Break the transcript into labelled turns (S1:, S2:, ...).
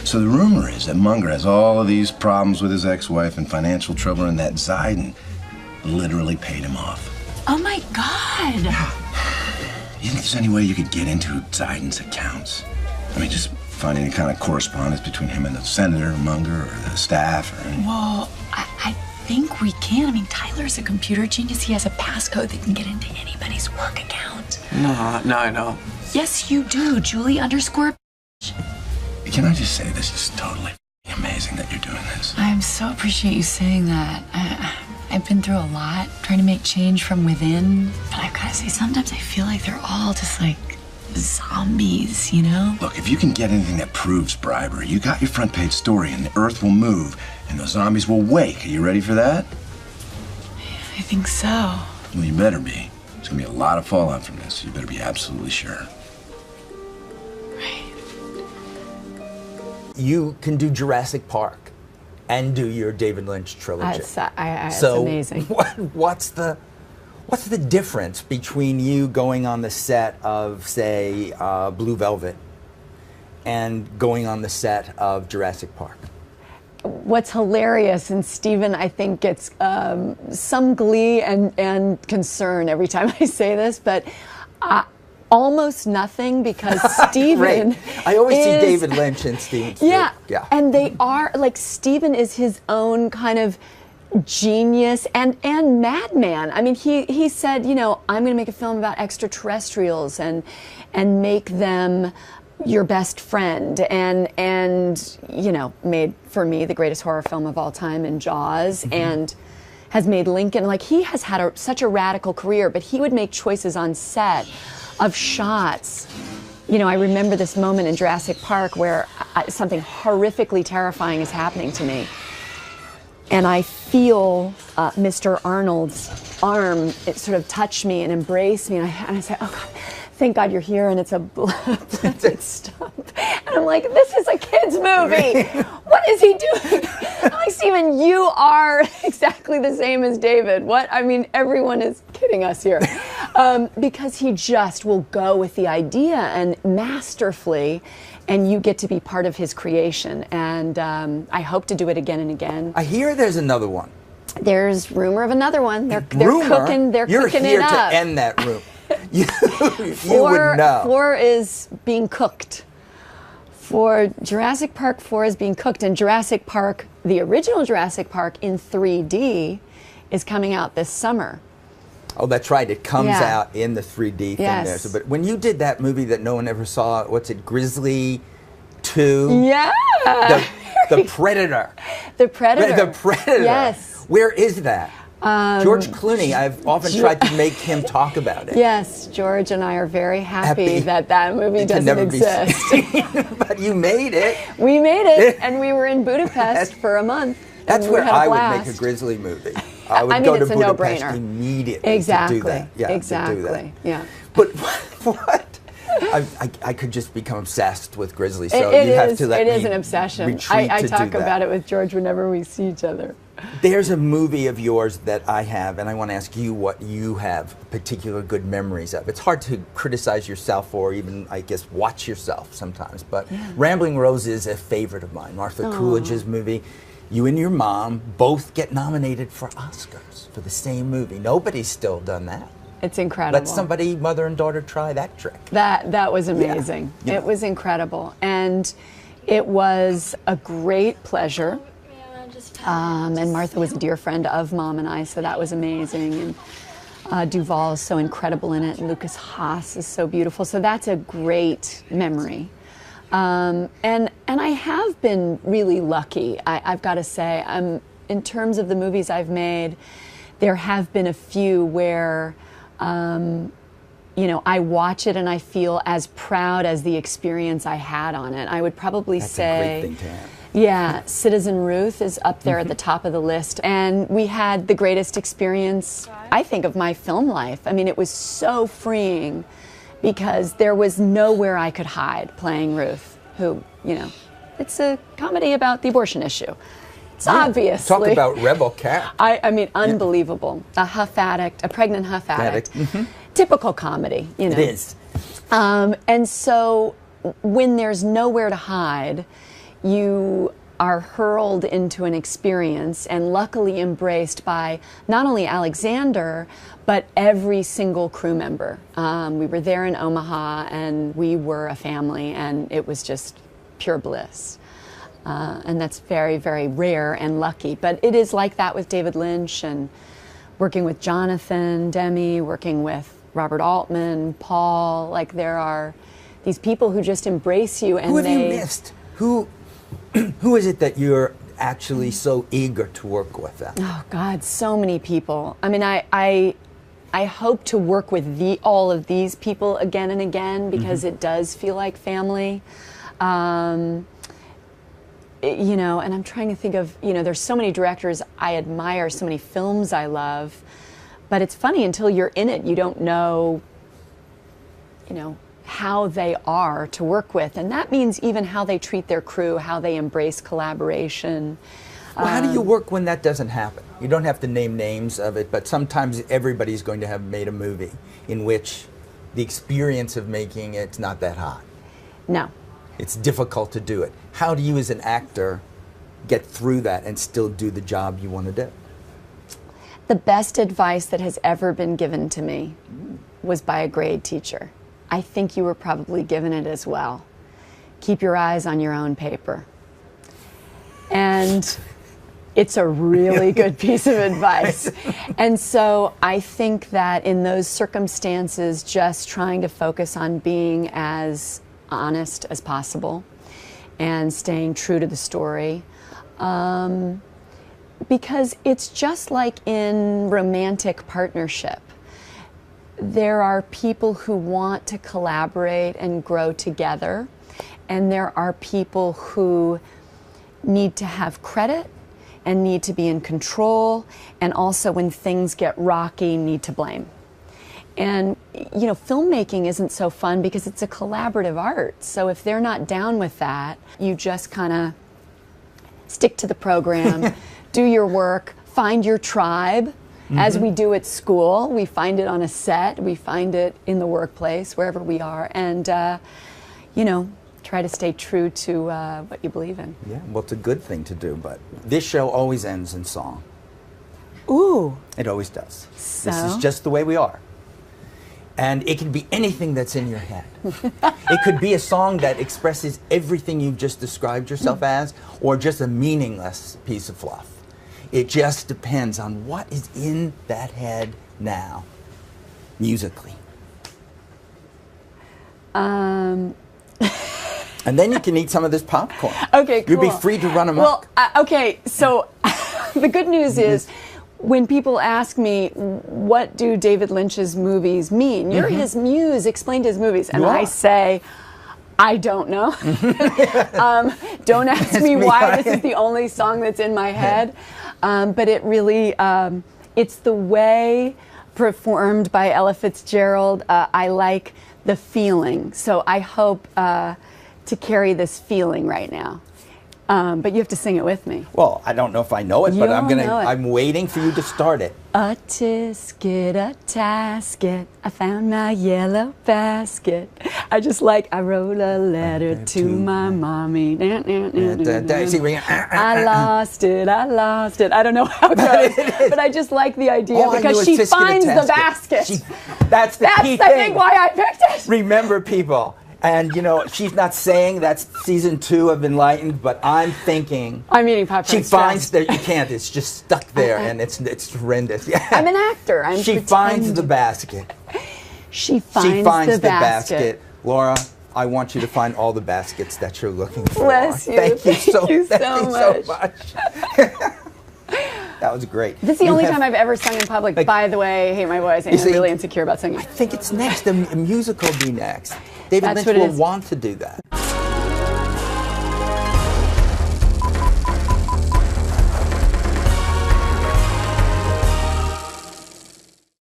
S1: So the rumor is that Munger has all of these problems with his ex-wife and financial trouble, and that Zidane literally paid him off.
S2: Oh my God!
S1: You think there's any way you could get into Zidane's accounts? I mean, just find any kind of correspondence between him and the senator, Munger, or the staff, or anything?
S2: Well, I think we can. I mean, Tyler's a computer genius. He has a passcode that can get into anybody's work account.
S3: No, I know.
S2: Yes, you do, Julie _
S1: Can I just say this is totally amazing that you're doing this?
S2: I so appreciate you saying that. I've been through a lot trying to make change from within, but I've got to say, sometimes I feel like they're all just like zombies, you know?
S1: Look, if you can get anything that proves bribery, you got your front page story, and the earth will move, and those zombies will wake. Are you ready for that?
S2: I think so.
S1: Well, you better be. There's gonna be a lot of fallout from this. You better be absolutely sure.
S2: Right.
S4: You can do Jurassic Park and do your David Lynch trilogy.
S5: It's
S4: So
S5: amazing.
S4: What's the difference between you going on the set of, say, Blue Velvet and going on the set of Jurassic Park?
S5: What's hilarious, and Stephen, I think, gets some glee and concern every time I say this, but almost nothing, because Stephen
S4: Right. I always see David Lynch and Stephen.
S5: Yeah,
S4: yeah.
S5: And they are, like, Stephen is his own kind of genius and madman. I mean, he said, you know, I'm going to make a film about extraterrestrials and make them your best friend, and you know, made for me the greatest horror film of all time in Jaws, and has made Lincoln. Like, he has had such a radical career, but he would make choices on set of shots. You know, I remember this moment in Jurassic Park where something horrifically terrifying is happening to me, and I feel Mr. Arnold's arm sort of touch me and embrace me, and I say, oh God, thank God you're here, and it's a blended stump. And I'm like, this is a kid's movie. What is he doing? I'm like, Stephen, you are exactly the same as David. What? I mean, everyone is kidding us here. Because he just will go with the idea and masterfully, and you get to be part of his creation. And I hope to do it again and again.
S4: I hear there's another one.
S5: There's rumor of another one. They're
S4: Rumor?
S5: cooking. They're
S4: You're
S5: cooking
S4: here
S5: it up.
S4: to end that room. You would know.
S5: 4 is being cooked. For Jurassic Park 4 is being cooked, and Jurassic Park, the original Jurassic Park in 3D, is coming out this summer.
S4: Oh, that's right. It comes
S5: Yeah.
S4: out in the 3D thing
S5: Yes.
S4: there. So, but when you did that movie that no one ever saw, what's it, Grizzly 2?
S5: Yeah.
S4: The Predator.
S5: The Predator.
S4: The Predator.
S5: Yes.
S4: Where is that? George Clooney, I've often tried to make him talk about it.
S5: Yes, George and I are very happy that movie
S4: It can
S5: doesn't
S4: never
S5: exist.
S4: be seen. But you made it.
S5: We made it, and we were in Budapest for a month.
S4: That's
S5: and we
S4: where
S5: had a
S4: I would
S5: blast.
S4: make a Grizzly movie. I would
S5: I mean,
S4: go to
S5: it's a
S4: Budapest
S5: no-brainer.
S4: immediately
S5: Exactly.
S4: to do that. Yeah,
S5: exactly.
S4: To do that.
S5: Yeah.
S4: But what? I could just become obsessed with Grizzly, so
S5: It
S4: you have
S5: is-
S4: to let
S5: it
S4: me
S5: is an obsession.
S4: retreat
S5: I
S4: to
S5: talk
S4: do that.
S5: about it with George whenever we see each other.
S4: There's a movie of yours that I have, and I want to ask you what you have particular good memories of. It's hard to criticize yourself or even, I guess, watch yourself sometimes, but Rambling Rose is a favorite of mine. Martha Coolidge's movie. You and your mom both get nominated for Oscars for the same movie. Nobody's still done that.
S5: It's incredible.
S4: Let somebody, mother and daughter, try that trick.
S5: That was amazing.
S4: Yeah.
S5: It was incredible. And it was a great pleasure. And Martha was a dear friend of Mom and I, so that was amazing. And Duvall is so incredible in it, and Lucas Haas is so beautiful. So that's a great memory. And I have been really lucky, I've got to say. In terms of the movies I've made, there have been a few where you know, I watch it and I feel as proud as the experience I had on it. I would probably
S4: That's
S5: say,
S4: a great thing to have.
S5: yeah, Citizen Ruth is up there at the top of the list. And we had the greatest experience, I think, of my film life. I mean, it was so freeing because there was nowhere I could hide playing Ruth, who, you know, it's a comedy about the abortion issue. It's obviously.
S4: Talk about rebel cat.
S5: I mean, unbelievable. A huff addict, a pregnant huff addict. Typical comedy, you know.
S4: It is.
S5: And so when there's nowhere to hide, you are hurled into an experience and luckily embraced by not only Alexander, but every single crew member. We were there in Omaha and we were a family, and it was just pure bliss. And that's very, very rare and lucky. But it is like that with David Lynch, and working with Jonathan Demme, working with Robert Altman, Paul. Like, there are these people who just embrace you. And
S4: who have you missed? Who is it that you're actually so eager to work with?
S5: Oh God, so many people. I mean, I hope to work with all of these people again and again, because it does feel like family. You know, and I'm trying to think of, you know, there's so many directors I admire, so many films I love, but it's funny, until you're in it, you don't know, you know, how they are to work with. And that means even how they treat their crew, how they embrace collaboration.
S4: Well, how do you work when that doesn't happen? You don't have to name names of it, but sometimes everybody's going to have made a movie in which the experience of making it's not that hot.
S5: No.
S4: It's difficult to do it. How do you as an actor get through that and still do the job you want to do?
S5: The best advice that has ever been given to me was by a grade teacher. I think you were probably given it as well. Keep your eyes on your own paper. And it's a really good piece of advice. And so I think that in those circumstances, just trying to focus on being as honest as possible and staying true to the story. Because it's just like in romantic partnership. There are people who want to collaborate and grow together, and there are people who need to have credit and need to be in control, and also when things get rocky, need to blame. And, you know, filmmaking isn't so fun because it's a collaborative art. So if they're not down with that, you just kind of stick to the program, do your work, find your tribe, as we do at school. We find it on a set, we find it in the workplace, wherever we are, and, you know, try to stay true to what you believe in.
S4: Yeah, well, it's a good thing to do, but this show always ends in song.
S5: Ooh.
S4: It always does.
S5: So?
S4: This is just the way we are. And it can be anything that's in your head. It could be a song that expresses everything you've just described yourself as, or just a meaningless piece of fluff. It just depends on what is in that head now, musically. And then you can eat some of this popcorn.
S5: Okay, cool.
S4: You'll be free to run amok.
S5: Well, okay, so the good news is, when people ask me, what do David Lynch's movies mean? You're his muse, explain his movies. And I say, I don't know. Don't ask me why this is the only song that's in my head. But it really, it's the way performed by Ella Fitzgerald. I like the feeling. So I hope to carry this feeling right now. But you have to sing it with me.
S4: Well, I don't know if I know it, but I'm waiting for you to start it.
S5: A tisket, a tasket, I found my yellow basket. I wrote a letter to my mommy. I lost it. I don't know how it goes, but I just like the idea because she finds the basket.
S4: That's the key thing.
S5: That's, I think, why I picked it.
S4: Remember, people. And, you know, she's not saying that's season 2 of Enlightened, but I'm thinking...
S5: I'm eating popcorn.
S4: She finds that you can't. It's just stuck there, and it's horrendous. Yeah.
S5: I'm an actor.
S4: She finds the basket.
S5: She finds the basket.
S4: Laura, I want you to find all the baskets that you're looking for.
S5: Bless you.
S4: Thank you so much. That was great.
S5: This is the only time I've ever sung in public. By the way, I hate my voice, and I'm really insecure about singing.
S4: I think it's next. A musical will be next. David Lynch will want to do that.